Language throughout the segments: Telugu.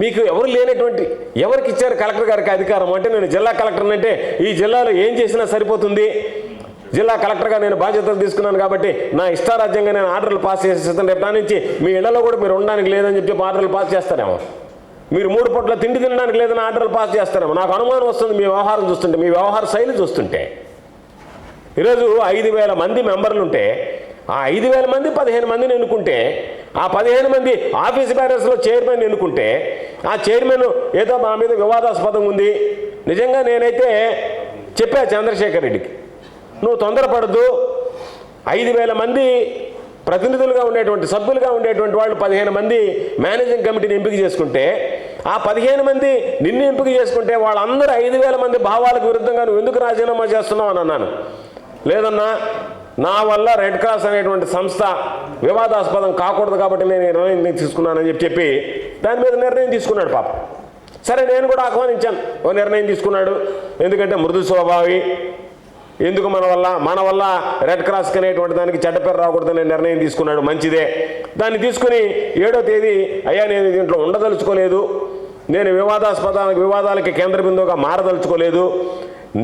మీకు ఎవరు లేనటువంటి ఎవరికి ఇచ్చారు కలెక్టర్ గారికి అధికారం అంటే నేను జిల్లా కలెక్టర్ అంటే ఈ జిల్లాలో ఏం చేసినా సరిపోతుంది, జిల్లా కలెక్టర్గా నేను బాధ్యతలు తీసుకున్నాను కాబట్టి నా ఇష్టారాజ్యంగా నేను ఆర్డర్లు పాస్ చేసేస్తాను, రేపు నుంచి మీ ఇళ్లలో కూడా మీరు ఉండడానికి లేదని చెప్పి ఆర్డర్లు పాస్ చేస్తారేమో, మీరు 3 పూట్ల తిండి తినడానికి లేదని ఆర్డర్లు పాస్ చేస్తారేమో. నాకు అనుమానం వస్తుంది మీ వ్యవహారం చూస్తుంటే, మీ వ్యవహార శైలి చూస్తుంటే. ఈరోజు 5,000 మంది మెంబర్లు ఉంటే ఆ 5,000 మంది 15 మందిని ఎన్నుకుంటే ఆ 15 మంది ఆఫీస్ బ్యారర్స్లో చైర్మన్ ఎన్నుకుంటే ఆ చైర్మన్ ఏదో మా మీద వివాదాస్పదం ఉంది. నిజంగా నేనైతే చెప్పా చంద్రశేఖర్ రెడ్డికి, నువ్వు తొందరపడద్దు, 5,000 మంది ప్రతినిధులుగా ఉండేటువంటి సభ్యులుగా ఉండేటువంటి వాళ్ళు 15 మంది మేనేజింగ్ కమిటీని ఎంపిక చేసుకుంటే ఆ 15 మంది నిన్ను ఎంపిక చేసుకుంటే వాళ్ళందరూ 5,000 మంది భావాలకు విరుద్ధంగా నువ్వు ఎందుకు రాజీనామా చేస్తున్నావు అని అన్నాను. లేదన్నా, నా వల్ల రెడ్ క్రాస్ అనేటువంటి సంస్థ వివాదాస్పదం కాకూడదు కాబట్టి నేను నిర్ణయం తీసుకున్నానని చెప్పి దాని మీద నిర్ణయం తీసుకున్నాడు పాప. సరే, నేను కూడా ఆహ్వానించాను, ఓ నిర్ణయం తీసుకున్నాడు. ఎందుకంటే మృదు స్వభావి, ఎందుకు మన వల్ల రెడ్ క్రాస్కి అనేటువంటి దానికి చెడ్డ పేరు రాకూడదని నిర్ణయం తీసుకున్నాడు, మంచిదే. దాన్ని తీసుకుని 7వ తేదీ అయ్యా నేను దీంట్లో ఉండదలుచుకోలేదు, నేను వివాదాలకి కేంద్ర బిందువుగా మారదలుచుకోలేదు,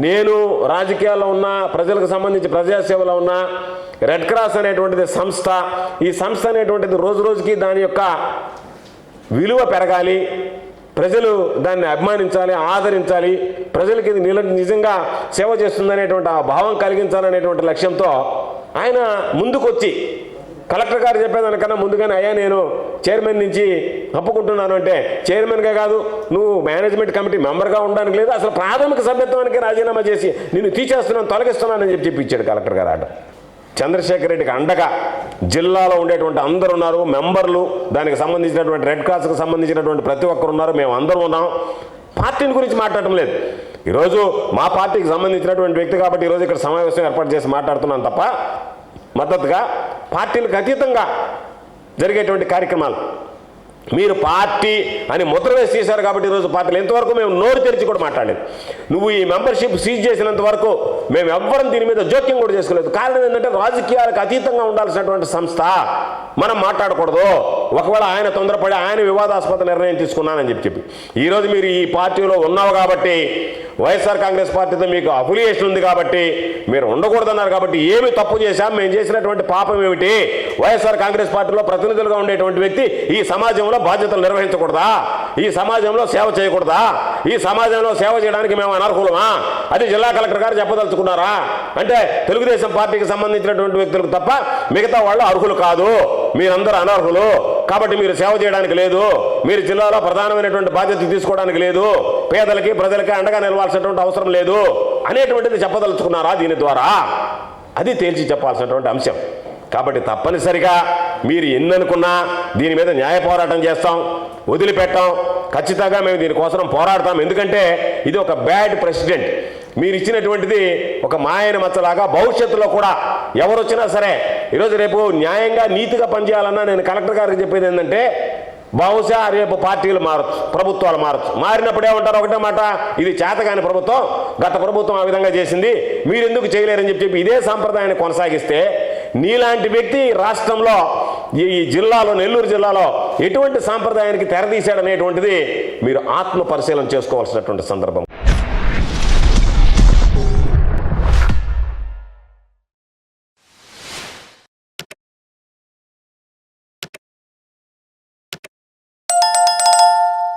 నేను రాజకీయాల్లో ఉన్నా, ప్రజలకు సంబంధించి ప్రజాసేవలో ఉన్నా, రెడ్ క్రాస్ అనేటువంటిది సంస్థ, ఈ సంస్థ అనేటువంటిది రోజు రోజుకి దాని యొక్క విలువ పెరగాలి, ప్రజలు దాన్ని అభిమానించాలి, ఆదరించాలి, ప్రజలకి ఇది నిజంగా సేవ చేస్తుందనేటువంటి ఆ భావం కలిగించాలనేటువంటి లక్ష్యంతో ఆయన ముందుకొచ్చి కలెక్టర్ గారు చెప్పేదానికన్నా ముందుగానే అయ్యా నేను చైర్మన్ నుంచి తప్పుకుంటున్నాను అంటే, చైర్మన్గా కాదు నువ్వు మేనేజ్మెంట్ కమిటీ మెంబర్గా ఉండడానికి లేదు, అసలు ప్రాథమిక సభ్యత్వానికి రాజీనామా చేసి నిన్ను తీసేస్తున్నాను, తొలగిస్తున్నానని చెప్పి ఇచ్చాడు కలెక్టర్ గారు ఆర్డర్. చంద్రశేఖర్ రెడ్డికి అండగా జిల్లాలో ఉండేటువంటి అందరు ఉన్నారు, మెంబర్లు, దానికి సంబంధించినటువంటి రెడ్ క్రాస్కి సంబంధించినటువంటి ప్రతి ఒక్కరు ఉన్నారు, మేము అందరూ ఉన్నాం. పార్టీని గురించి మాట్లాడటం లేదు, ఈరోజు మా పార్టీకి సంబంధించినటువంటి వ్యక్తి కాబట్టి ఈరోజు ఇక్కడ సమావేశం ఏర్పాటు చేసి మాట్లాడుతున్నాను తప్ప మద్దతుగా పార్టీలకు అతీతంగా జరిగేటువంటి కార్యక్రమాలు. మీరు పార్టీ అని ముద్ర వేసి చేశారు కాబట్టి ఈరోజు పార్టీలు ఎంతవరకు మేము నోరు తెరిచి కూడా మాట్లాడలేదు. నువ్వు ఈ మెంబర్షిప్ సీజ్ చేసినంత వరకు మేము ఎవ్వరం దీని మీద జోక్యం కూడా చేసుకోలేదు. కారణం ఏంటంటే రాజకీయాలకు అతీతంగా ఉండాల్సినటువంటి సంస్థ, మనం మాట్లాడకూడదు. ఒకవేళ ఆయన తొందరపడి ఆయన వివాదాస్పద నిర్ణయం తీసుకున్నానని చెప్పి ఈరోజు మీరు ఈ పార్టీలో ఉన్నావు కాబట్టి, వైఎస్ఆర్ కాంగ్రెస్ పార్టీతో మీకు అఫిలియేషన్ ఉంది కాబట్టి మీరు ఉండకూడదన్నారు కాబట్టి, ఏమి తప్పు చేశాం, మేము చేసినటువంటి పాపం ఏమిటి, వైఎస్ఆర్ కాంగ్రెస్ పార్టీలో ప్రతినిధులుగా ఉండేటువంటి వ్యక్తి ఈ సమాజంలో బాధ్యతలు నిర్వహించకూడదా, ఈ సమాజంలో సేవ చేయకూడదా, ఈ సమాజంలో సేవ చేయడానికి మేము అనర్హులమా, అది జిల్లా కలెక్టర్ గారు చెప్పదలుచుకున్నారా అంటే తెలుగుదేశం పార్టీకి సంబంధించినటువంటి వ్యక్తులకు తప్ప మిగతా వాళ్ళు అర్హులు కాదు, మీరందరూ అనర్హులు కాబట్టి మీరు సేవ చేయడానికి లేదు, మీరు జిల్లాలో ప్రధానమైనటువంటి బాధ్యత తీసుకోవడానికి లేదు, పేదలకి ప్రజలకి అండగా నిలవాల్సినటువంటి అవసరం లేదు అనేటువంటిది చెప్పదలుచుకున్నారా దీని ద్వారా, అది తేల్చి చెప్పాల్సినటువంటి అంశం. కాబట్టి తప్పనిసరిగా మీరు ఎన్ననుకున్నా దీని మీద న్యాయ పోరాటం చేస్తాం, వదిలిపెట్టాం, ఖచ్చితంగా మేము దీనికోసం పోరాడతాం. ఎందుకంటే ఇది ఒక బ్యాడ్ ప్రెసిడెంట్, మీరు ఇచ్చినటువంటిది ఒక మాయన మచ్చలాగా భవిష్యత్తులో కూడా ఎవరు వచ్చినా సరే ఈరోజు రేపు న్యాయంగా నీతిగా పనిచేయాలన్నా నేను కలెక్టర్ గారికి చెప్పేది ఏంటంటే, బహుశా రేపు పార్టీలు మారచ్చు, ప్రభుత్వాలు మారచ్చు, మారినప్పుడు ఏమంటారు ఒకటే మాట, ఇది చేతగాని ప్రభుత్వం, గత ప్రభుత్వం ఆ విధంగా చేసింది, మీరు ఎందుకు చేయలేరని చెప్పి ఇదే సాంప్రదాయాన్ని కొనసాగిస్తే నీలాంటి వ్యక్తి రాష్ట్రంలో ఈ జిల్లాలో, నెల్లూరు జిల్లాలో ఎటువంటి సాంప్రదాయానికి తెరదీశాడనేటువంటిది మీరు ఆత్మ పరిశీలన చేసుకోవాల్సినటువంటి సందర్భం.